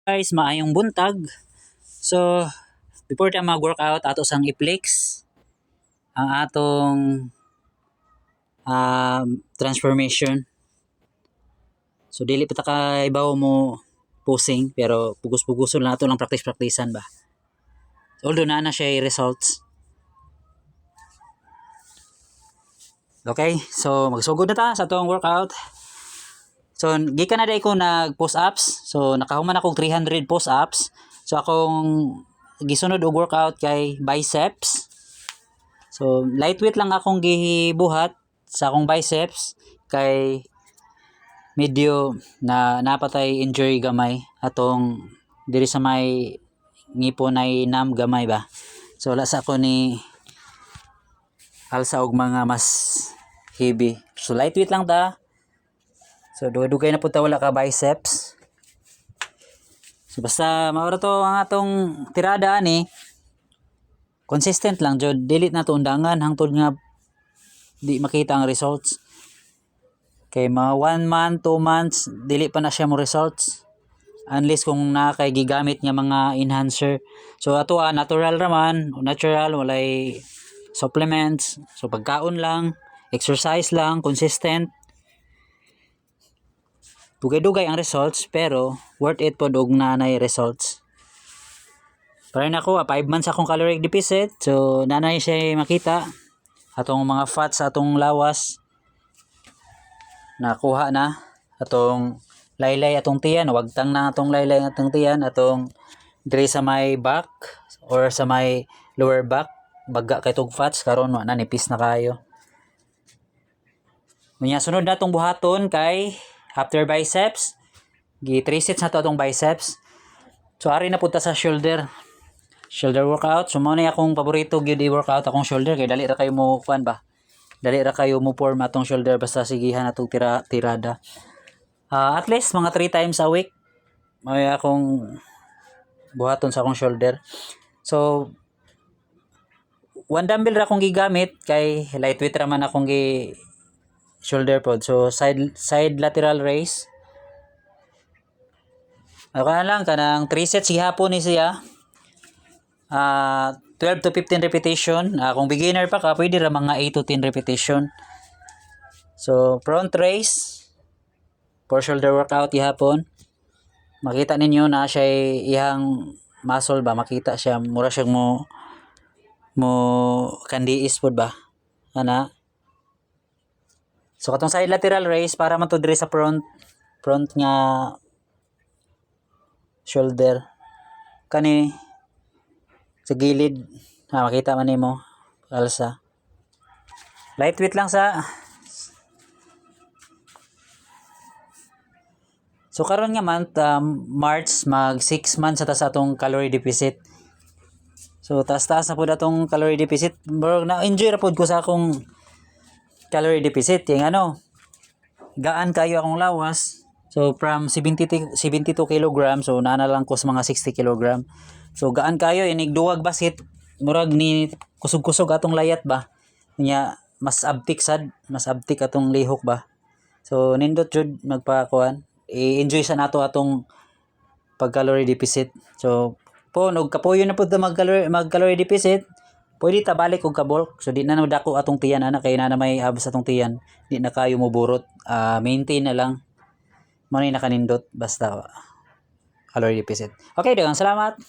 Guys, maayong buntag. So, before tayo mag-workout, ato sang i-flex ang atong transformation. So, dili pa ta kaibaw mo posing, pero pugos-puguson lang ato lang practice-practicean ba. Although na siya results. Okay, so magsugod na ta sa atong workout. So, gikan na day ko nag push-ups. So, nakahuman akong 300 push-ups. So, akong gisunod og workout kay biceps. So, lightweight lang akong gibuhat sa akong biceps kay medyo na napatay injury gamay atong diri sa may ngipon ay nam gamay ba. So, wala sa ako ni alsa og mga mas heavy. So, lightweight lang ta. So, dugay na po ta wala ka biceps. So, basta maura to ang atong tirada ani. Consistent lang jud, dili na to undangan hangtod nga di makita ang results. Kay mga 1 month, 2 months, dili pa na siya mo results. Unless kung nakay gigamit nga mga enhancer. So ato natural raman, natural, walay supplements. So pagkaon lang, exercise lang, consistent. Dugay-dugay ang results pero worth it po og nanay results. Para na ako, 5 months akong caloric deficit. So nanay siya makita. Atong mga fats sa atong lawas nakuha na. Atong laylay atong tiyan, wagtang na atong laylay atong tiyan, atong diri sa may back or sa may lower back, baga kay tog fats karon wa na nipis na kayo. Unya sunod na atong buhaton kay after biceps, gi 3 sets na to atong biceps. So ari na punta sa shoulder workout. So mao na akong paborito gyud i-workout akong shoulder kay dali ra kayo mo kuan ba. Dali ra kayo mo form atong shoulder basta sigihan atong tirada. At least mga 3 times a week may akong buhaton sa akong shoulder. So one dumbbell ra akong gigamit kay lightweight ra man akong shoulder pod. So side lateral raise. Okay lang kanang 3 sets gihapon ni siya. 12 to 15 repetition. Kung beginner pa ka, pwede ra mga 8 to 10 repetition. So, front raise for shoulder workout ihapon. Makita ninyo na siya ihang muscle ba, makita siya mura siya mo kandiis pod ba. Ana. So, katong side lateral raise para man to diri sa front nga shoulder. Kani sa gilid, makita man nimo alsa. Lightweight lang sa. So karon nga month March mag 6 months sa atong calorie deficit. So taas-taas na pud atong calorie deficit. Bro, na-enjoy ra pud ko sa akong calorie deficit. Yung gaan kayo akong lawas. So from 72 kg, so nana lang ko sa mga 60 kg. So gaan kayo inig duwag basit, murag ni kusog-kusog atong layat ba. Nya mas abtik atong lihok ba. So nindot jud magpakuan. I-enjoy sa nato atong pag-calorie deficit. So po og kapuyo na pud mag-calorie deficit, pwede ta balik og ka-bulk. So di na dako atong tiyan ana kay na may abs atong tiyan. Di na kayo mo burot. Maintain na lang. Mao ni nakanindot basta calorie deficit. Okay, daghang salamat.